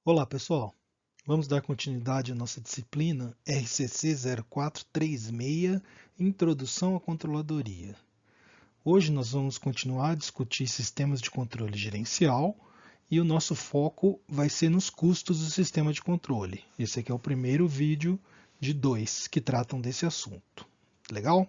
Olá, pessoal. Vamos dar continuidade à nossa disciplina RCC 0436, Introdução à Controladoria. Hoje nós vamos continuar a discutir sistemas de controle gerencial e o nosso foco vai ser nos custos do sistema de controle. Esse aqui é o primeiro vídeo de dois que tratam desse assunto. Legal?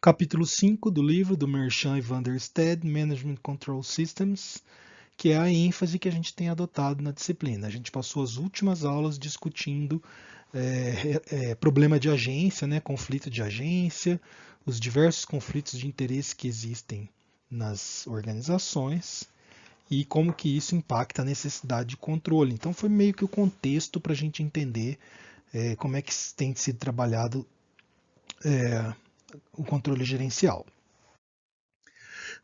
Capítulo 5 do livro do Mershon e van der Sted, Management Control Systems, que é a ênfase que a gente tem adotado na disciplina. A gente passou as últimas aulas discutindo problema de agência, né, conflito de agência, os diversos conflitos de interesse que existem nas organizações e como que isso impacta a necessidade de controle. Então foi meio que o contexto para a gente entender como é que tem sido trabalhado o controle gerencial.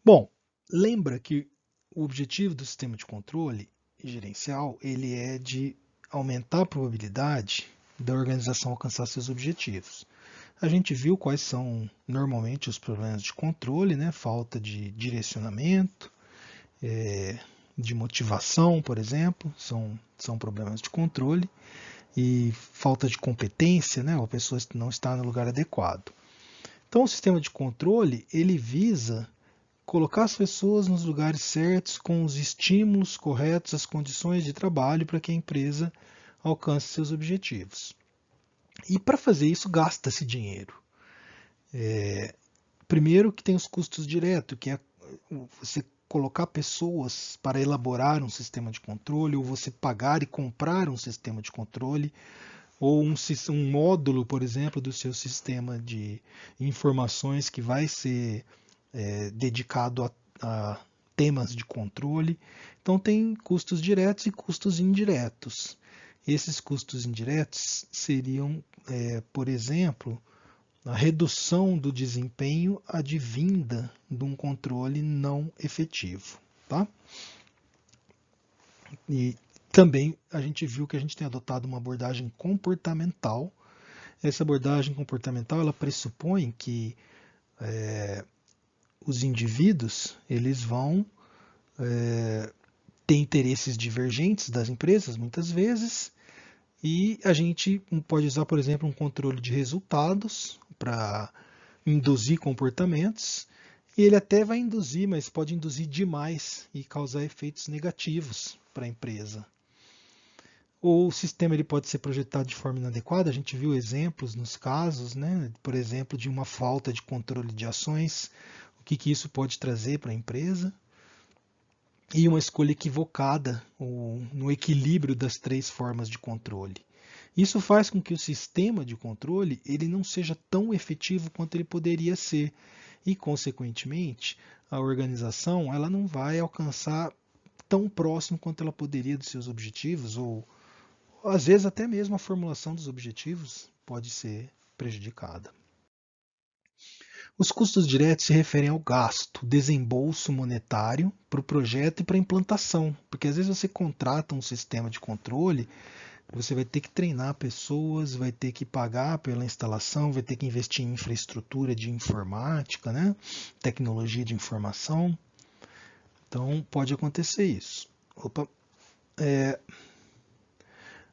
Bom, lembra que o objetivo do sistema de controle gerencial ele é de aumentar a probabilidade da organização alcançar seus objetivos. A gente viu quais são normalmente os problemas de controle, né? Falta de direcionamento, de motivação, por exemplo, são problemas de controle, e falta de competência, né? A pessoa não está no lugar adequado. Então, o sistema de controle ele visa colocar as pessoas nos lugares certos, com os estímulos corretos, as condições de trabalho para que a empresa alcance seus objetivos. E para fazer isso, gasta-se dinheiro. Primeiro que tem os custos diretos, que é você colocar pessoas para elaborar um sistema de controle, ou você pagar e comprar um sistema de controle, ou um módulo, por exemplo, do seu sistema de informações que vai ser dedicado a temas de controle. Então, tem custos diretos e custos indiretos. Esses custos indiretos seriam, por exemplo, a redução do desempenho advinda de um controle não efetivo. Tá? E também a gente viu que a gente tem adotado uma abordagem comportamental. Essa abordagem comportamental ela pressupõe que os indivíduos eles vão ter interesses divergentes das empresas muitas vezes, e a gente pode usar, por exemplo, um controle de resultados para induzir comportamentos, e ele até vai induzir, mas pode induzir demais e causar efeitos negativos para a empresa. Ou o sistema ele pode ser projetado de forma inadequada, a gente viu exemplos nos casos, né? Por exemplo, de uma falta de controle de ações, o que isso pode trazer para a empresa, e uma escolha equivocada no equilíbrio das três formas de controle. Isso faz com que o sistema de controle ele não seja tão efetivo quanto ele poderia ser, e, consequentemente, a organização ela não vai alcançar tão próximo quanto ela poderia dos seus objetivos, ou às vezes até mesmo a formulação dos objetivos pode ser prejudicada. Os custos diretos se referem ao gasto, desembolso monetário para o projeto e para a implantação, porque às vezes você contrata um sistema de controle, você vai ter que treinar pessoas, vai ter que pagar pela instalação, vai ter que investir em infraestrutura de informática, né? Tecnologia de informação. Então pode acontecer isso. Opa.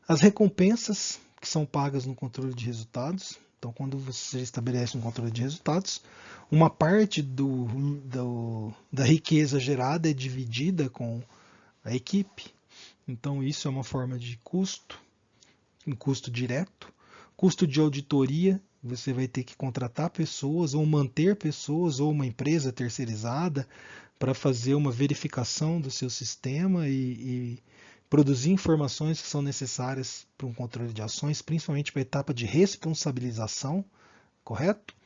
As recompensas que são pagas no controle de resultados. Então, quando você estabelece um controle de resultados, uma parte da riqueza gerada é dividida com a equipe. Então, isso é uma forma de custo, um custo direto. Custo de auditoria, você vai ter que contratar pessoas ou manter pessoas ou uma empresa terceirizada para fazer uma verificação do seu sistema e produzir informações que são necessárias para um controle de ações, principalmente para a etapa de responsabilização, correto?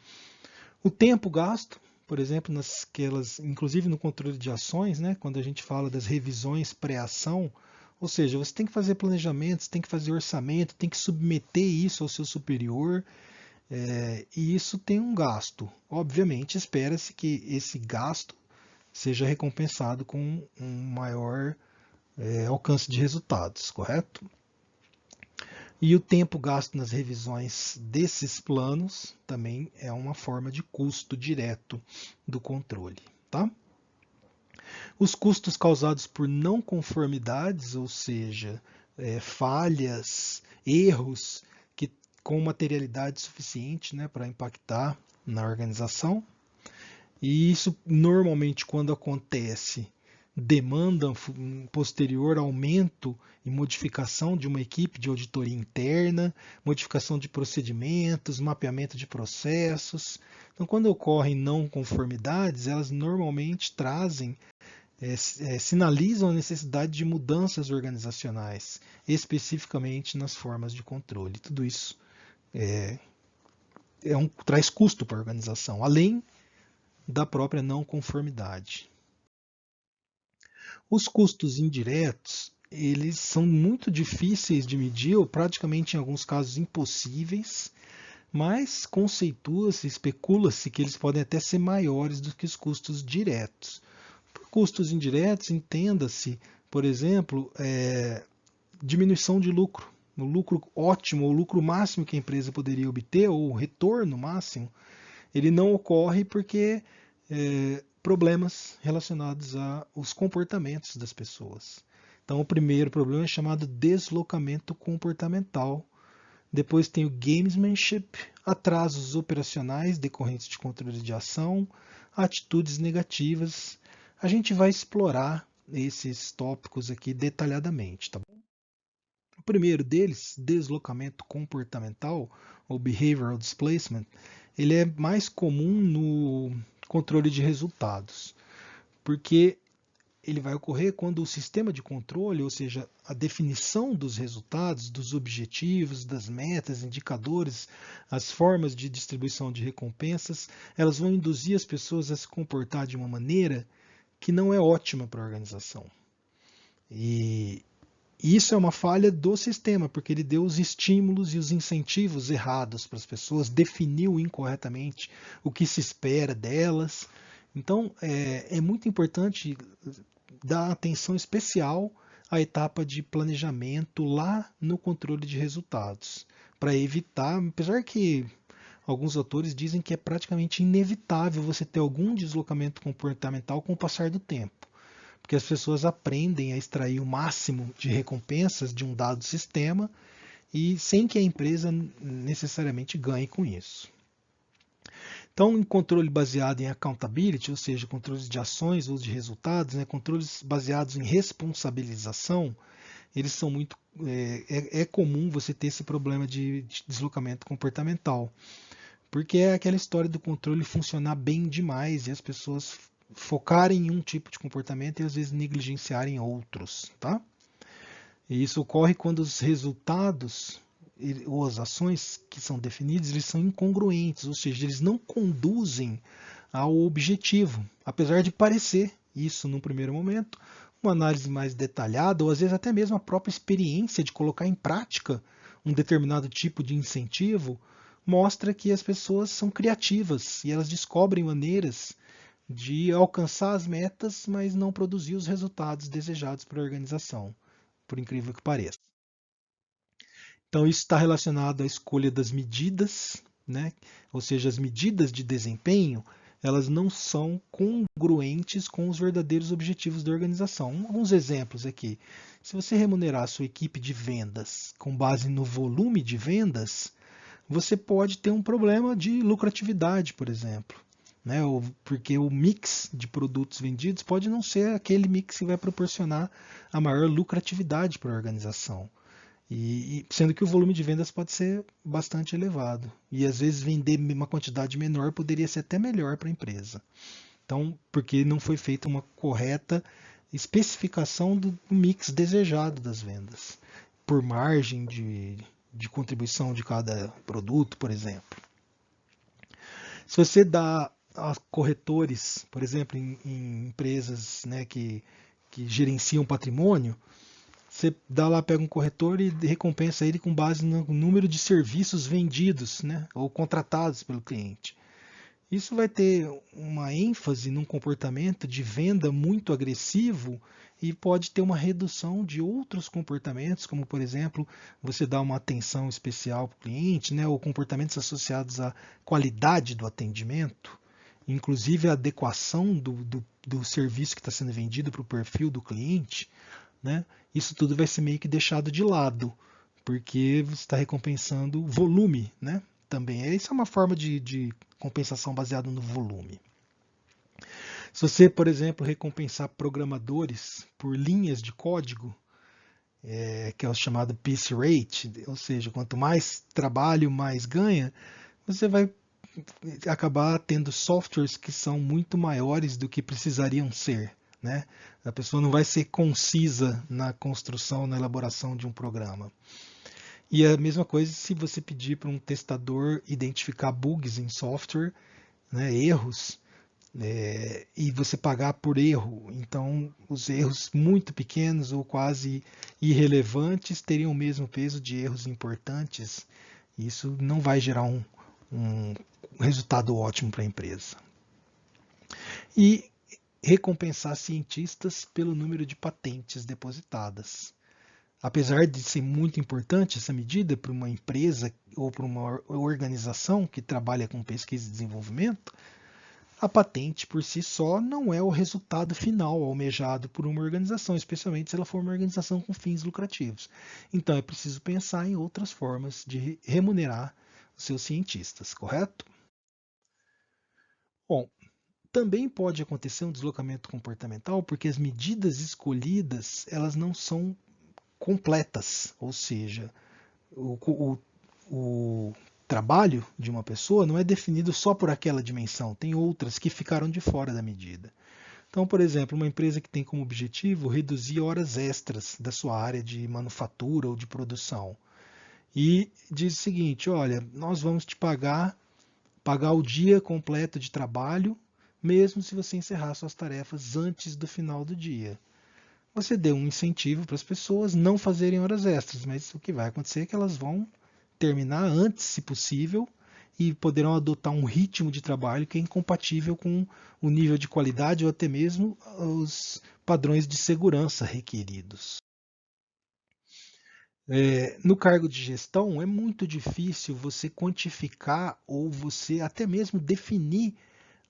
O tempo gasto, por exemplo, inclusive no controle de ações, né, quando a gente fala das revisões pré-ação, ou seja, você tem que fazer planejamentos, tem que fazer orçamento, tem que submeter isso ao seu superior, e isso tem um gasto. Obviamente, espera-se que esse gasto seja recompensado com um maior alcance de resultados, correto? E o tempo gasto nas revisões desses planos também é uma forma de custo direto do controle. Tá? Os custos causados por não conformidades, ou seja, falhas, erros que com materialidade suficiente, né, para impactar na organização. E isso normalmente quando acontece demanda um posterior aumento e modificação de uma equipe de auditoria interna, modificação de procedimentos, mapeamento de processos. Então, quando ocorrem não conformidades, elas normalmente trazem sinalizam a necessidade de mudanças organizacionais, especificamente nas formas de controle. Tudo isso traz custo para a organização, além da própria não conformidade. Os custos indiretos, eles são muito difíceis de medir, ou praticamente em alguns casos impossíveis, mas conceitua-se, especula-se que eles podem até ser maiores do que os custos diretos. Por custos indiretos, entenda-se, por exemplo, diminuição de lucro. O lucro ótimo, o lucro máximo que a empresa poderia obter, ou o retorno máximo, ele não ocorre porque problemas relacionados aos comportamentos das pessoas. Então, o primeiro problema é chamado deslocamento comportamental. Depois tem o gamesmanship, atrasos operacionais decorrentes de controle de ação, atitudes negativas. A gente vai explorar esses tópicos aqui detalhadamente, tá bom? O primeiro deles, deslocamento comportamental, ou behavioral displacement, ele é mais comum no controle de resultados, porque ele vai ocorrer quando o sistema de controle, ou seja, a definição dos resultados, dos objetivos, das metas, indicadores, as formas de distribuição de recompensas, elas vão induzir as pessoas a se comportar de uma maneira que não é ótima para a organização. E isso é uma falha do sistema, porque ele deu os estímulos e os incentivos errados para as pessoas, definiu incorretamente o que se espera delas. Então, é muito importante dar atenção especial à etapa de planejamento lá no controle de resultados, para evitar, apesar que alguns autores dizem que é praticamente inevitável você ter algum deslocamento comportamental com o passar do tempo, porque as pessoas aprendem a extrair o máximo de recompensas de um dado sistema e sem que a empresa necessariamente ganhe com isso. Então, em controle baseado em accountability, ou seja, controles de ações ou de resultados, né, controles baseados em responsabilização, eles são muito é comum você ter esse problema de deslocamento comportamental, porque é aquela história do controle funcionar bem demais e as pessoas focarem em um tipo de comportamento e às vezes negligenciarem outros, tá? E isso ocorre quando os resultados ou as ações que são definidas, eles são incongruentes, ou seja, eles não conduzem ao objetivo, apesar de parecer isso num primeiro momento. Uma análise mais detalhada, ou às vezes até mesmo a própria experiência de colocar em prática um determinado tipo de incentivo, mostra que as pessoas são criativas e elas descobrem maneiras de alcançar as metas, mas não produzir os resultados desejados para a organização, por incrível que pareça. Então, isso está relacionado à escolha das medidas, né? Ou seja, as medidas de desempenho, elas não são congruentes com os verdadeiros objetivos da organização. Alguns exemplos aqui. Se você remunerar a sua equipe de vendas com base no volume de vendas, você pode ter um problema de lucratividade, por exemplo. Né? Porque o mix de produtos vendidos pode não ser aquele mix que vai proporcionar a maior lucratividade para a organização. E sendo que o volume de vendas pode ser bastante elevado. E às vezes vender uma quantidade menor poderia ser até melhor para a empresa. Então, porque não foi feita uma correta especificação do mix desejado das vendas, por margem de contribuição de cada produto, por exemplo. Se você dá a corretores, por exemplo, em empresas, né, que gerenciam patrimônio, você dá lá, pega um corretor e recompensa ele com base no número de serviços vendidos, né, ou contratados pelo cliente. Isso vai ter uma ênfase num comportamento de venda muito agressivo e pode ter uma redução de outros comportamentos, como por exemplo, você dá uma atenção especial para o cliente, né, ou comportamentos associados à qualidade do atendimento. inclusive a adequação do serviço que está sendo vendido para o perfil do cliente, né? Isso tudo vai ser meio que deixado de lado, porque você está recompensando volume, né? Também. Isso é uma forma de compensação baseada no volume. Se você, por exemplo, recompensar programadores por linhas de código, que é o chamado piece rate, ou seja, quanto mais trabalho, mais ganha, você vai acabar tendo softwares que são muito maiores do que precisariam ser. Né? A pessoa não vai ser concisa na construção, na elaboração de um programa. E a mesma coisa se você pedir para um testador identificar bugs em software, né, erros, e você pagar por erro. Então, os erros muito pequenos ou quase irrelevantes teriam o mesmo peso de erros importantes. Isso não vai gerar um resultado ótimo para a empresa. E recompensar cientistas pelo número de patentes depositadas. Apesar de ser muito importante essa medida para uma empresa ou para uma organização que trabalha com pesquisa e desenvolvimento, a patente por si só não é o resultado final almejado por uma organização, especialmente se ela for uma organização com fins lucrativos. Então é preciso pensar em outras formas de remunerar os seus cientistas, correto? Bom, também pode acontecer um deslocamento comportamental porque as medidas escolhidas elas não são completas, ou seja, o trabalho de uma pessoa não é definido só por aquela dimensão, tem outras que ficaram de fora da medida. Então, por exemplo, uma empresa que tem como objetivo reduzir horas extras da sua área de manufatura ou de produção e diz o seguinte: olha, nós vamos te pagar o dia completo de trabalho, mesmo se você encerrar suas tarefas antes do final do dia. Você deu um incentivo para as pessoas não fazerem horas extras, mas o que vai acontecer é que elas vão terminar antes, se possível, e poderão adotar um ritmo de trabalho que é incompatível com o nível de qualidade ou até mesmo os padrões de segurança requeridos. No cargo de gestão, é muito difícil você quantificar ou você até mesmo definir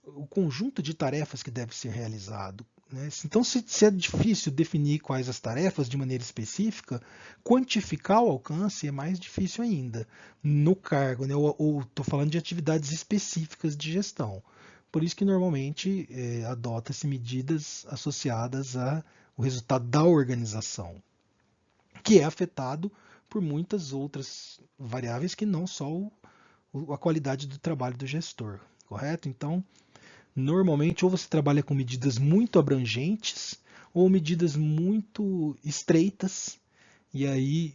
o conjunto de tarefas que deve ser realizado. Né? Então, se é difícil definir quais as tarefas de maneira específica, quantificar o alcance é mais difícil ainda no cargo, né? Ou estou falando de atividades específicas de gestão. Por isso que normalmente adota-se medidas associadas ao resultado da organização, que é afetado por muitas outras variáveis que não só a qualidade do trabalho do gestor, correto? Então, normalmente, ou você trabalha com medidas muito abrangentes ou medidas muito estreitas, e aí,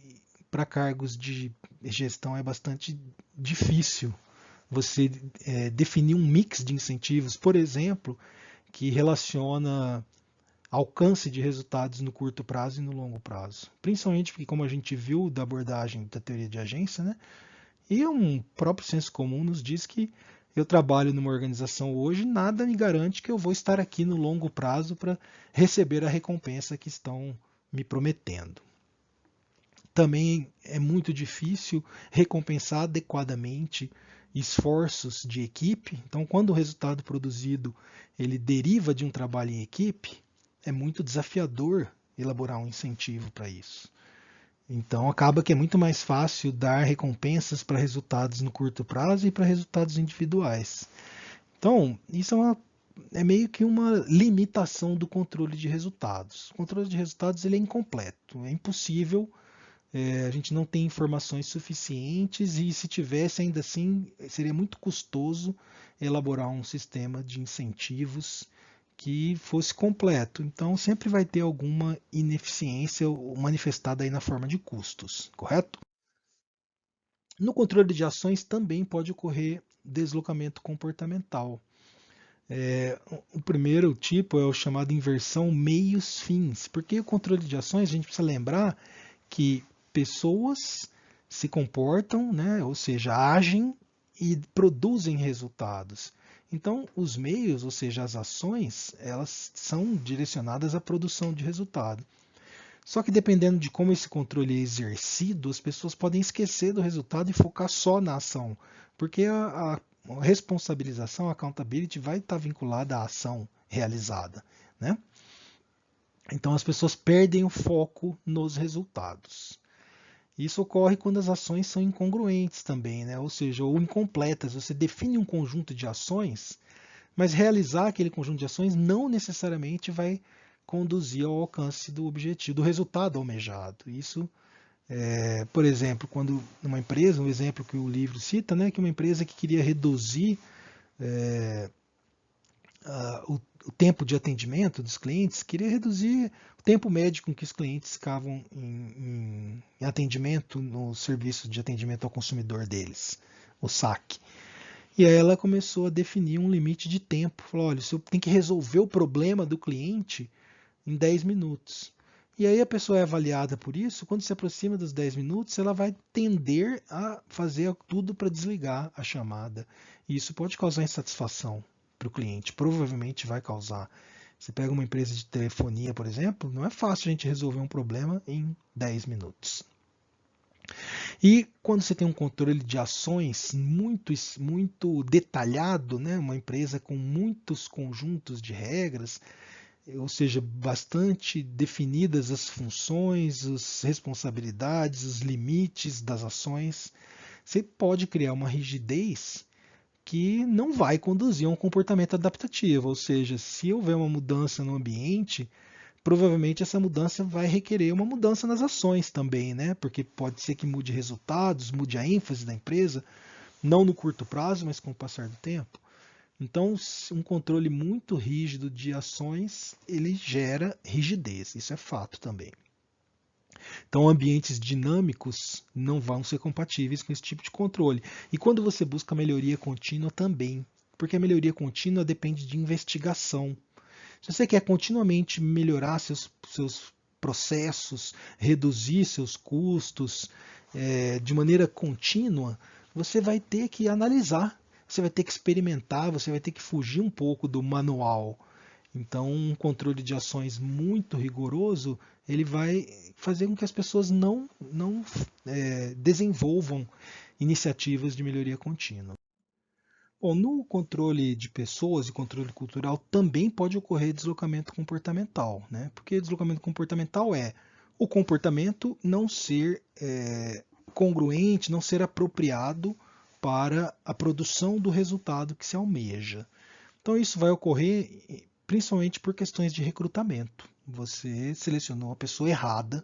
para cargos de gestão, é bastante difícil você definir um mix de incentivos, por exemplo, que relaciona alcance de resultados no curto prazo e no longo prazo. Principalmente porque, como a gente viu da abordagem da teoria de agência, né, e um próprio senso comum nos diz que eu trabalho numa organização hoje, nada me garante que eu vou estar aqui no longo prazo para receber a recompensa que estão me prometendo. Também é muito difícil recompensar adequadamente esforços de equipe. Então, quando o resultado produzido ele deriva de um trabalho em equipe, é muito desafiador elaborar um incentivo para isso. Então acaba que é muito mais fácil dar recompensas para resultados no curto prazo e para resultados individuais. Então, isso é meio que uma limitação do controle de resultados. O controle de resultados ele é incompleto, é impossível, a gente não tem informações suficientes e se tivesse ainda assim seria muito custoso elaborar um sistema de incentivos que fosse completo. Então sempre vai ter alguma ineficiência manifestada aí na forma de custos, correto? No controle de ações também pode ocorrer deslocamento comportamental. O primeiro tipo é o chamado inversão meios-fins, porque o controle de ações a gente precisa lembrar que pessoas se comportam, né, ou seja, agem e produzem resultados. Então, os meios, ou seja, as ações, elas são direcionadas à produção de resultado. Só que dependendo de como esse controle é exercido, as pessoas podem esquecer do resultado e focar só na ação, porque a responsabilização, a accountability vai estar vinculada à ação realizada, né? Então as pessoas perdem o foco nos resultados. Isso ocorre quando as ações são incongruentes também, né? Ou seja, ou incompletas. Você define um conjunto de ações, mas realizar aquele conjunto de ações não necessariamente vai conduzir ao alcance do objetivo, do resultado almejado. Isso, por exemplo, quando uma empresa, um exemplo que o livro cita, né, que uma empresa que queria reduzir o tempo de atendimento dos clientes, queria reduzir o tempo médio com que os clientes ficavam em atendimento no serviço de atendimento ao consumidor deles, o SAC. E aí ela começou a definir um limite de tempo. Falou, olha, você tem que resolver o problema do cliente em 10 minutos. E aí a pessoa é avaliada por isso, quando se aproxima dos 10 minutos, ela vai tender a fazer tudo para desligar a chamada. E isso pode causar insatisfação para o cliente, provavelmente vai causar. Você pega uma empresa de telefonia, por exemplo, não é fácil a gente resolver um problema em 10 minutos. E quando você tem um controle de ações muito detalhado, né, uma empresa com muitos conjuntos de regras, ou seja, bastante definidas as funções, as responsabilidades, os limites das ações, você pode criar uma rigidez que não vai conduzir a um comportamento adaptativo, ou seja, se houver uma mudança no ambiente, provavelmente essa mudança vai requerer uma mudança nas ações também, né? Porque pode ser que mude resultados, mude a ênfase da empresa, não no curto prazo, mas com o passar do tempo. Então, um controle muito rígido de ações, ele gera rigidez, isso é fato também. Então, ambientes dinâmicos não vão ser compatíveis com esse tipo de controle. E quando você busca melhoria contínua também, porque a melhoria contínua depende de investigação. Se você quer continuamente melhorar seus processos, reduzir seus custos de maneira contínua, você vai ter que analisar, você vai ter que experimentar, você vai ter que fugir um pouco do manual. Então, um controle de ações muito rigoroso, ele vai fazer com que as pessoas não desenvolvam iniciativas de melhoria contínua. Bom, no controle de pessoas e controle cultural também pode ocorrer deslocamento comportamental, né? Porque deslocamento comportamental é o comportamento não ser congruente, não ser apropriado para a produção do resultado que se almeja. Então isso vai ocorrer principalmente por questões de recrutamento. Você selecionou a pessoa errada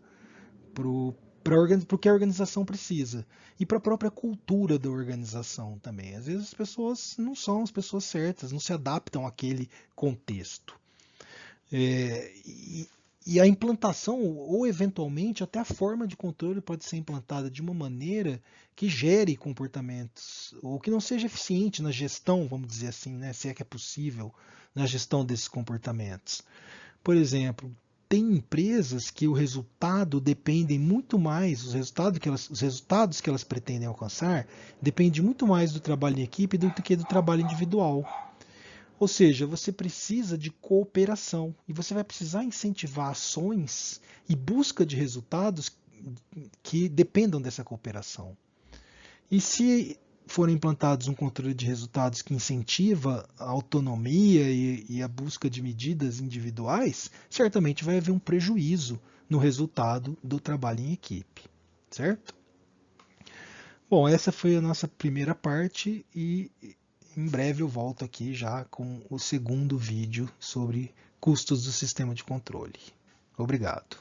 para o que a organização precisa e para a própria cultura da organização também. Às vezes as pessoas não são as pessoas certas, não se adaptam àquele contexto. E a implantação, ou eventualmente até a forma de controle pode ser implantada de uma maneira que gere comportamentos, ou que não seja eficiente na gestão, vamos dizer assim, né, se é que é possível, na gestão desses comportamentos. Por exemplo, tem empresas que o resultado dependem muito mais, os resultados que elas pretendem alcançar, depende muito mais do trabalho em equipe do que do trabalho individual. Ou seja, você precisa de cooperação e você vai precisar incentivar ações e busca de resultados que dependam dessa cooperação. E se forem implantados um controle de resultados que incentiva a autonomia e a busca de medidas individuais, certamente vai haver um prejuízo no resultado do trabalho em equipe, certo? Bom, essa foi a nossa primeira parte e em breve eu volto aqui já com o segundo vídeo sobre custos do sistema de controle. Obrigado.